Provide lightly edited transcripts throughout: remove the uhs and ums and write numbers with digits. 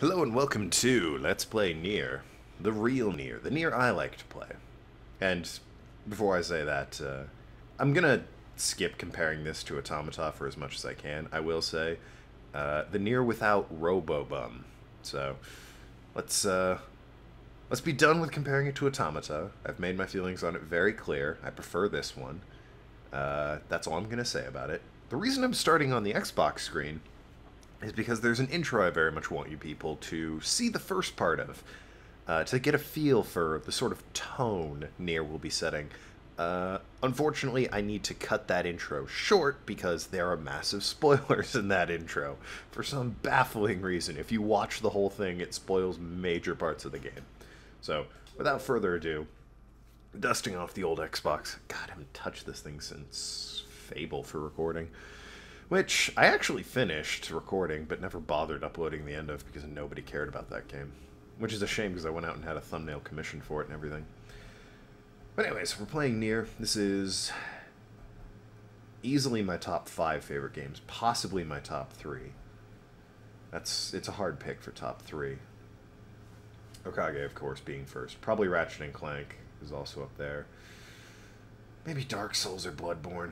Hello and welcome to Let's Play Nier. The real Nier. The Nier I like to play. And before I say that, I'm gonna skip comparing this to Automata for as much as I can. I will say, the Nier without Robo-Bum. So, let's be done with comparing it to Automata. I've made my feelings on it very clear. I prefer this one. That's all I'm gonna say about it. The reason I'm starting on the Xbox screen is because there's an intro I very much want you people to see the first part of, to get a feel for the sort of tone Nier will be setting. Unfortunately, I need to cut that intro short because there are massive spoilers in that intro. For some baffling reason, if you watch the whole thing, it spoils major parts of the game. So, without further ado, dusting off the old Xbox. God, I haven't touched this thing since Fable for recording. Which I actually finished recording, but never bothered uploading the end of because nobody cared about that game. Which is a shame because I went out and had a thumbnail commissioned for it and everything. But anyways, we're playing Nier. This is easily my top 5 favorite games, possibly my top 3. It's a hard pick for top 3. Okage, of course, being first. Probably Ratchet and Clank is also up there. Maybe Dark Souls or Bloodborne.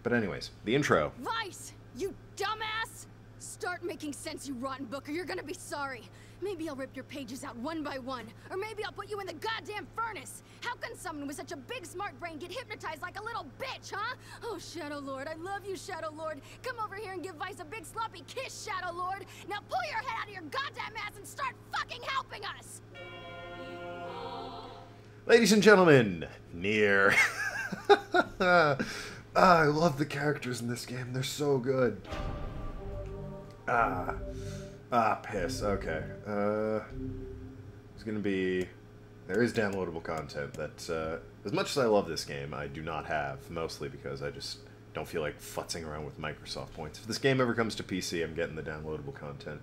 But anyways, the intro. Vice! You dumbass! Start making sense, you rotten book, or you're gonna be sorry. Maybe I'll rip your pages out one by one, or maybe I'll put you in the goddamn furnace. How can someone with such a big smart brain get hypnotized like a little bitch, huh? Oh, Shadow Lord, I love you, Shadow Lord. Come over here and give Vice a big sloppy kiss, Shadow Lord. Now pull your head out of your goddamn ass and start fucking helping us! Ladies and gentlemen, Nier. I love the characters in this game. They're so good. Piss. Okay. It's gonna be... There is downloadable content that, as much as I love this game, I do not have. Mostly because I just don't feel like futzing around with Microsoft points. If this game ever comes to PC, I'm getting the downloadable content.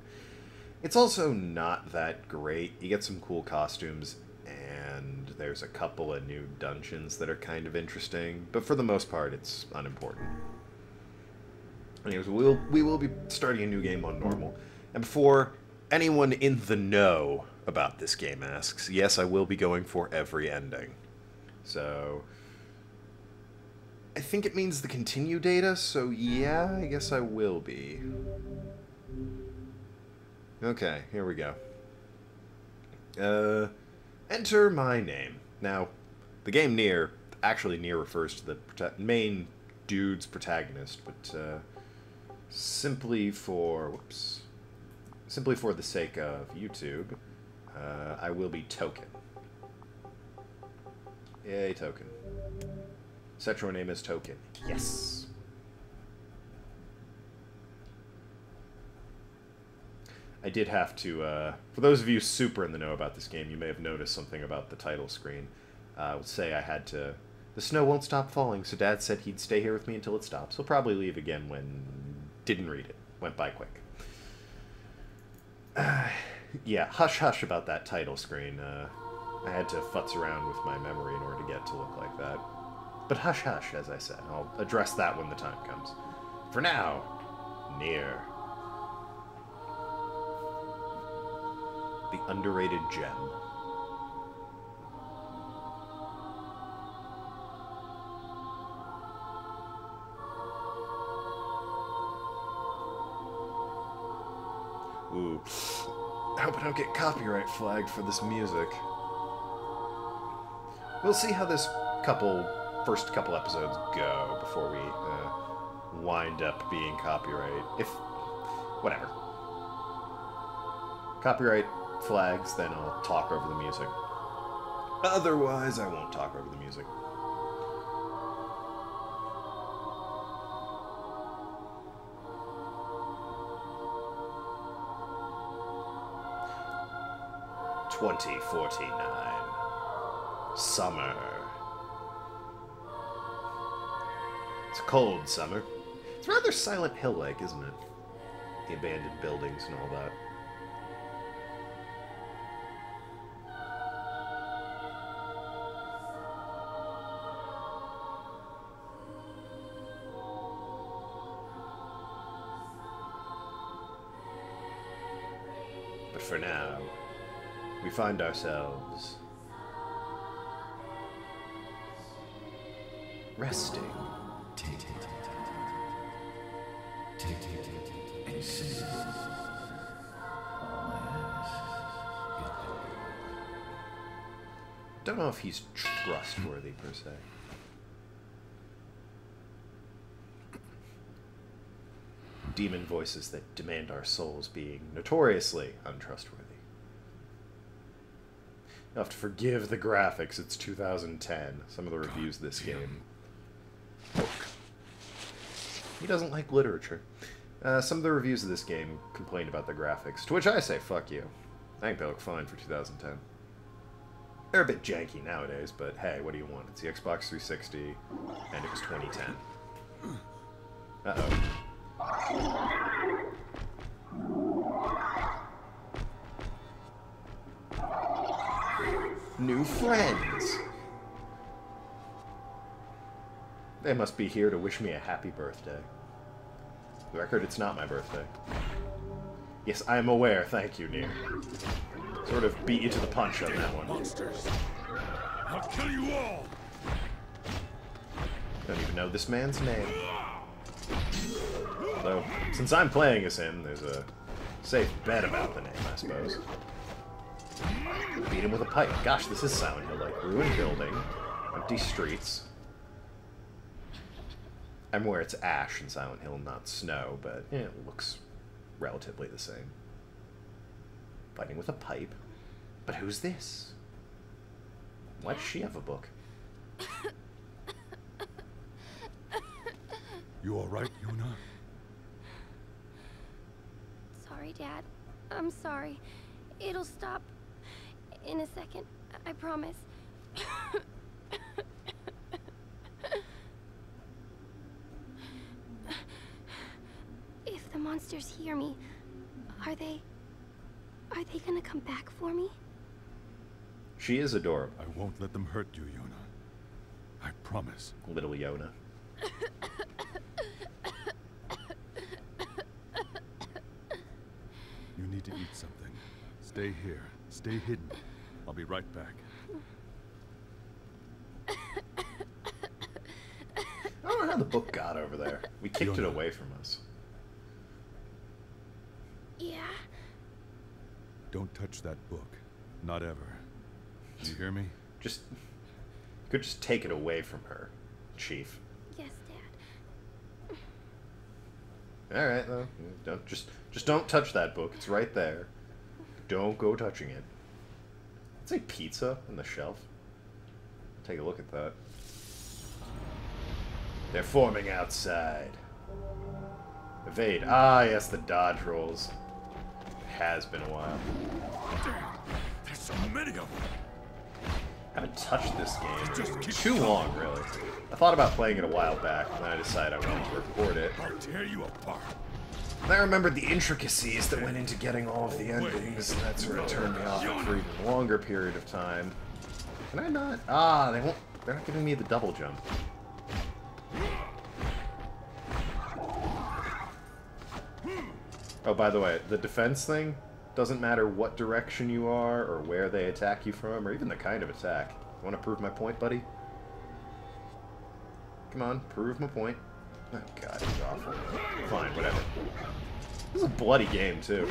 It's also not that great. You get some cool costumes, and there's a couple of new dungeons that are kind of interesting, but for the most part, it's unimportant. Anyways, we will be starting a new game on normal, and before anyone in the know about this game asks, yes, I will be going for every ending. So, I think it means the continue data, so yeah, I guess I will be. Okay, here we go. Enter my name. Now, the game Nier, actually Nier refers to the main dude's protagonist, but simply for the sake of YouTube, I will be Token. Yay, Token. Set your name as Token. Yes! I did have to, for those of you super in the know about this game, you may have noticed something about the title screen. I would say I had to... The snow won't stop falling, so Dad said he'd stay here with me until it stops. He'll probably leave again when... Didn't read it. Went by quick. Yeah, hush-hush about that title screen. I had to futz around with my memory in order to get it to look like that. But hush-hush, as I said. I'll address that when the time comes. For now, Nier. The underrated gem. Ooh. I hope I don't get copyright flagged for this music. We'll see how this first couple episodes go before we wind up being copyright. Whatever. Copyright flags, then I'll talk over the music. Otherwise, I won't talk over the music. $20.49. Summer. It's a cold summer. It's rather Silent Hill-like, isn't it? The abandoned buildings and all that. for now. We find ourselves resting. Don't know if he's trustworthy per se. Demon voices that demand our souls being notoriously untrustworthy. You'll have to forgive the graphics, it's 2010. Some of the reviews of this game. He doesn't like literature. Some of the reviews of this game complained about the graphics, to which I say, fuck you. I think they look fine for 2010. They're a bit janky nowadays, but hey, what do you want? It's the Xbox 360, and it was 2010. Uh-oh. New friends! They must be here to wish me a happy birthday. For the record, it's not my birthday. Yes, I am aware, thank you, Nier. Sort of beat you to the punch on that one. Monsters! I'll kill you all! Don't even know this man's name. Although, since I'm playing as him, there's a safe bet about the name, I suppose. Beat him with a pipe. Gosh, this is Silent Hill, like ruined building, empty streets. I'm aware it's ash in Silent Hill, not snow, but it looks relatively the same. Fighting with a pipe. But who's this? Why does she have a book? You alright, Yuna? Sorry, Dad. I'm sorry. It'll stop in a second. I promise. If the monsters hear me, are they gonna come back for me? She is adorable. I won't let them hurt you, Yuna. I promise. Little Yona. You need to eat something. Stay here. Stay hidden. I'll be right back. I don't know how the book got over there. We kicked it away from us. Yeah. Don't touch that book. Not ever. You hear me? You could just take it away from her, Chief. Yes, Dad. All right, though. Just don't touch that book. It's right there. Don't go touching it. It's like pizza on the shelf. Take a look at that. They're forming outside. Evade. Ah, yes, the dodge rolls. It has been a while. Damn! There's so many of them! I haven't touched this game in too long, really. I thought about playing it a while back, and then I decided I wanted to record it. I'll tear you apart. And I remembered the intricacies that went into getting all of the endings, and that sort of turned me off for an even longer period of time. Can I not? Ah, they're not giving me the double jump. Oh, by the way, the defense thing doesn't matter what direction you are, or where they attack you from, or even the kind of attack. Want to prove my point, buddy? Come on, prove my point. Oh god, he's awful. Fine, whatever. This is a bloody game, too.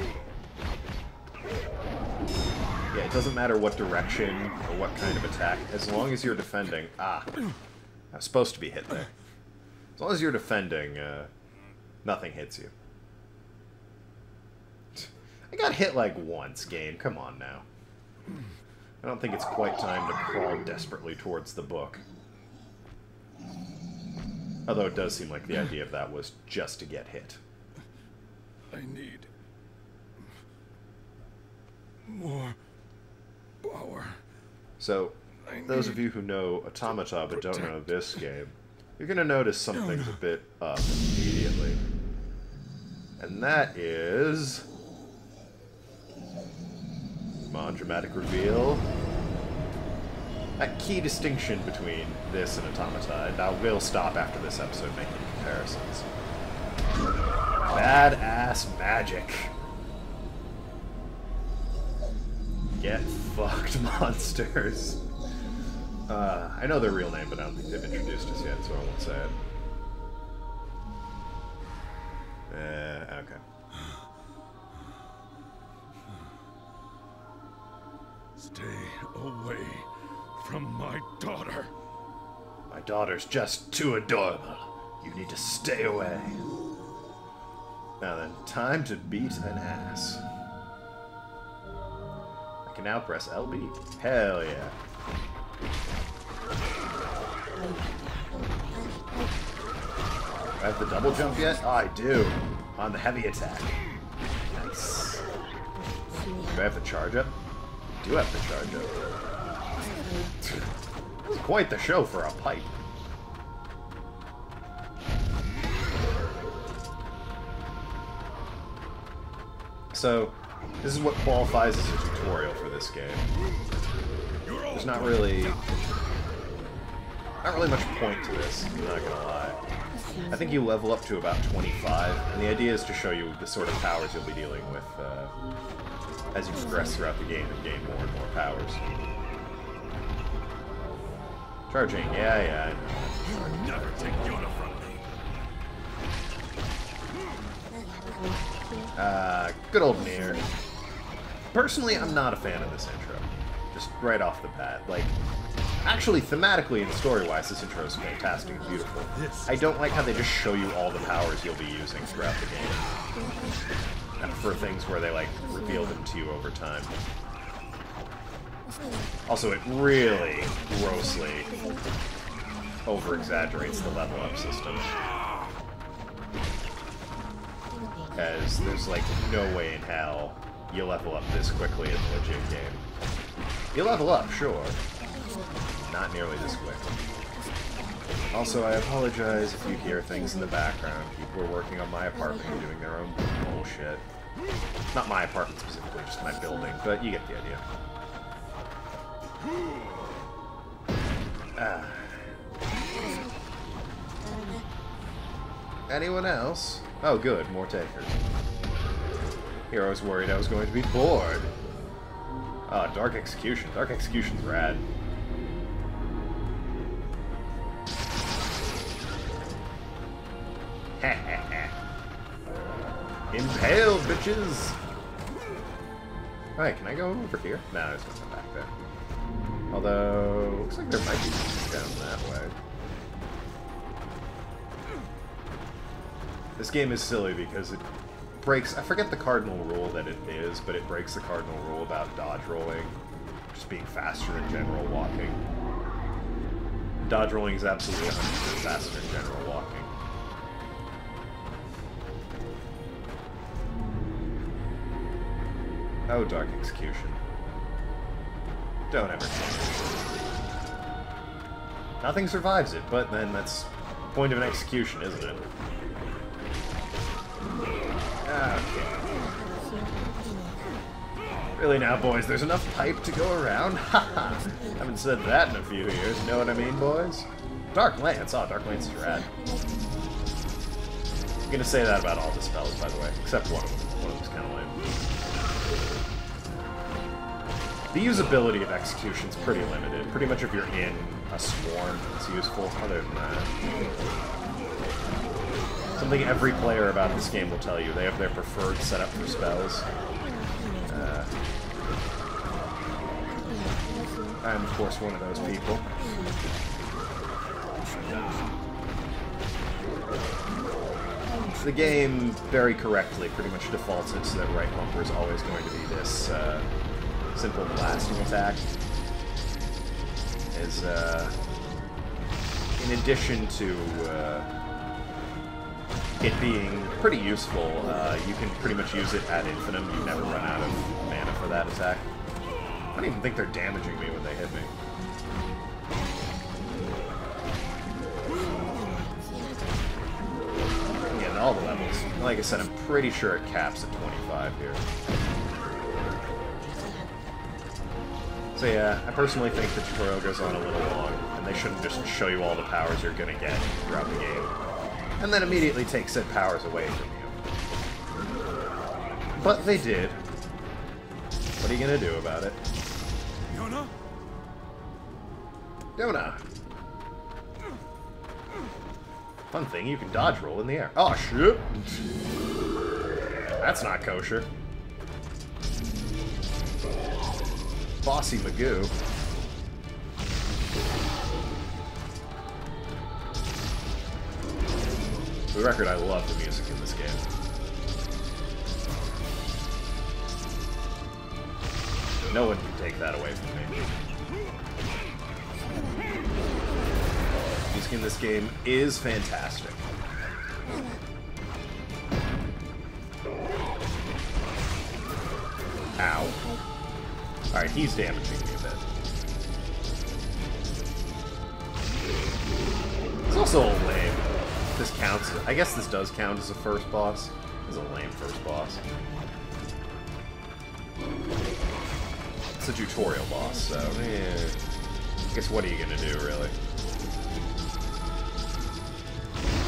Yeah, it doesn't matter what direction or what kind of attack, as long as you're defending... Ah, I was supposed to be hit there. As long as you're defending, nothing hits you. I got hit like once, game. Come on now. I don't think it's quite time to crawl desperately towards the book. Although it does seem like the idea of that was just to get hit. I need more power. So, those of you who know Automata but don't know this game, you're going to notice something's a bit up immediately. And that is... Come on, dramatic reveal. That key distinction between this and Automata, and I will stop after this episode making comparisons. Badass magic. Get fucked, monsters. I know their real name, but I don't think they've introduced us yet, so I won't say it. Okay. Stay away from my daughter. My daughter's just too adorable. You need to stay away. Now then, time to beat an ass. I can now press LB. Hell yeah. Do I have the double jump yet? Oh, I do. On the heavy attack. Nice. Do I have the charge up? I do have the charge up. It's quite the show for a pipe. So, this is what qualifies as a tutorial for this game. There's not really much point to this, I'm not gonna lie. I think you level up to about 25, and the idea is to show you the sort of powers you'll be dealing with as you progress throughout the game and gain more and more powers. Charging, yeah, I know. You'll never take Yoda from me. Good old Nier. Personally, I'm not a fan of this intro. Just right off the bat. Like, actually, thematically and story-wise, this intro is fantastic and beautiful. I don't like how they just show you all the powers you'll be using throughout the game. I prefer things where they, like, reveal them to you over time. Also, it really grossly over-exaggerates the level-up system. As there's, like, no way in hell you level up this quickly in the legit game. You level up, sure. Not nearly this quick. Also, I apologize if you hear things in the background. People are working on my apartment and doing their own bullshit. Not my apartment specifically, just my building, but you get the idea. Anyone else? Oh, good, more takers. Here I was worried I was going to be bored. Ah, Dark Execution. Dark Execution's rad. Impale, bitches! Alright, can I go over here? No, there's nothing back there. Although, looks like there might be something down that way. This game is silly because it breaks... I forget the cardinal rule that it is, but it breaks the cardinal rule about dodge rolling. Just being faster than general walking. Dodge rolling is absolutely 100% faster than general walking. Oh, Dark Execution. Don't ever change it. Nothing survives it, but then that's the point of an execution, isn't it? Okay. Really now, boys, there's enough pipe to go around? Haha! Haven't said that in a few years, you know what I mean, boys? Dark Lance. Oh, Dark Lance is rad. I'm gonna say that about all the spells, by the way, except one of them. One of them's kind of lame. The usability of Execution's pretty limited. Pretty much if you're in a swarm, it's useful. Other than that, something every player about this game will tell you. They have their preferred setup for spells. I'm, of course, one of those people. The game, very correctly, pretty much defaults it so that right bumper is always going to be this simple blasting attack. Is, in addition to it being pretty useful, you can pretty much use it ad infinitum. You never run out of mana for that attack. I don't even think they're damaging me when they hit me. Yeah, all the levels. Like I said, I'm pretty sure it caps at 25 here. So yeah, I personally think the tutorial goes on a little long, and they shouldn't just show you all the powers you're gonna get throughout the game, and then immediately take said powers away from you. But they did. What are you gonna do about it? Yona? Yona! Fun thing, you can dodge roll in the air. Oh, shit! That's not kosher. Bossy Magoo. For the record, I love the music in this game. No one can take that away from me. Music in this game is fantastic. Ow. Alright, he's damaging me a bit. It's also a lame. This counts. I guess this does count as a first boss. It's a lame first boss. It's a tutorial boss, so I guess what are you gonna do, really?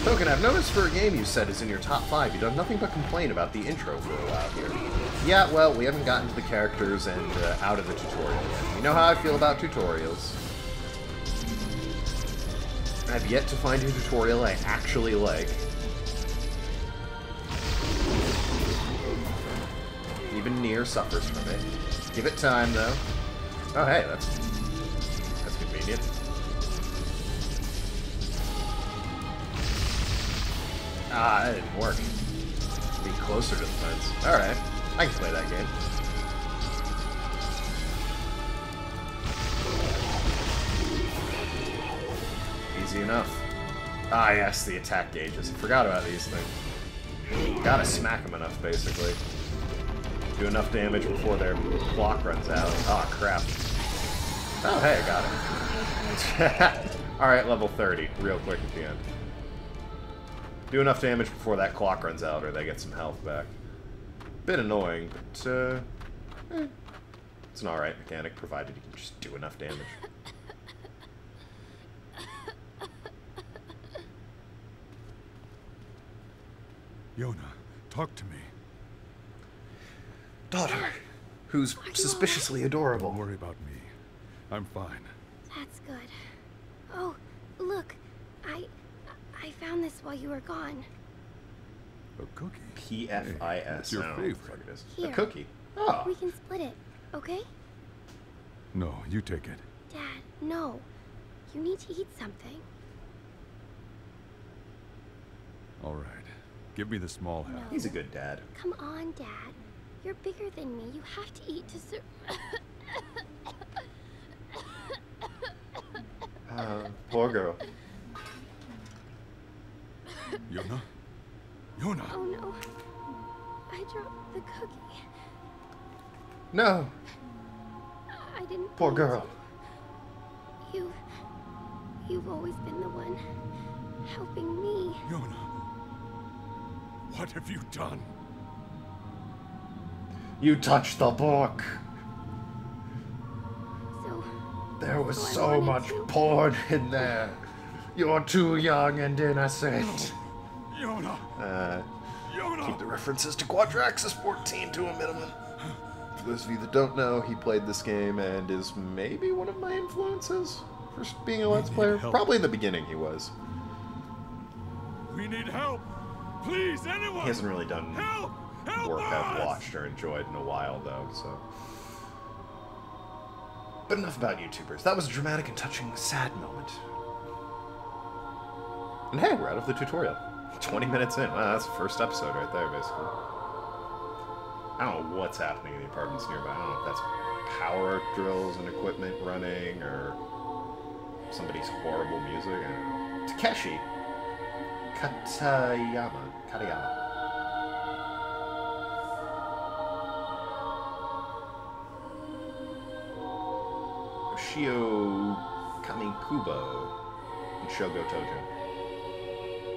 Token, I've noticed for a game you said is in your top 5, you've done nothing but complain about the intro for a while here. Yeah, well, we haven't gotten to the characters and out of the tutorial yet. You know how I feel about tutorials. I've yet to find a tutorial I actually like. Even Nier suffers from it. Give it time, though. Oh, hey, that's convenient. Ah, that didn't work. Be closer to the fence. Alright, I can play that game. Easy enough. Ah, yes, the attack gauges. I forgot about these things. Gotta smack them enough, basically. Do enough damage before their clock runs out. Oh, crap. Oh, hey, I got it. Alright, level 30. Real quick at the end. Do enough damage before that clock runs out, or they get some health back. Bit annoying, but, it's an alright mechanic, provided you can just do enough damage. Yona, talk to me. Daughter, who's suspiciously adorable. Don't worry about me. I'm fine. That's good. Oh, look. I found this while you were gone. A cookie? PFIS. It's your I don't know what the favorite. fuck it is. Here. A cookie. Oh. We can split it, okay? No, you take it. Dad, no. You need to eat something. All right. Give me the small half. No. He's a good dad. Come on, Dad. You're bigger than me. You have to eat to Poor girl. Yona? Yona! Oh no. I dropped the cookie. No. I didn't. Poor mean girl. to. You've always been the one helping me. Yona! What have you done? You touched the book. So. There was So I so wanted much to. porn in there. You're too young and innocent. Yona! Keep Yona! the references to Quadraxis 14 to a minimum. For those of you that don't know, he played this game and is maybe one of my influences for being a Let's need Player. help. Probably in the beginning he was. We need help! Please, anyone! He hasn't really done Help! Help work I've us! watched or enjoyed in a while, though, so. But enough about YouTubers. That was a dramatic and touching, sad moment. And hey, we're out of the tutorial. 20 minutes in. Wow, that's the first episode right there, basically. I don't know what's happening in the apartments nearby. I don't know if that's power drills and equipment running, or somebody's horrible music. I don't know. Takeshi Katayama. Shio Kamikubo and Shogo Tojo.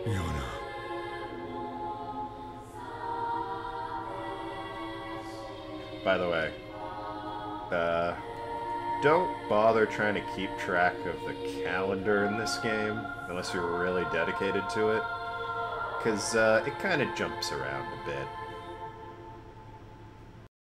Yona. By the way, don't bother trying to keep track of the calendar in this game unless you're really dedicated to it, because it kind of jumps around a bit.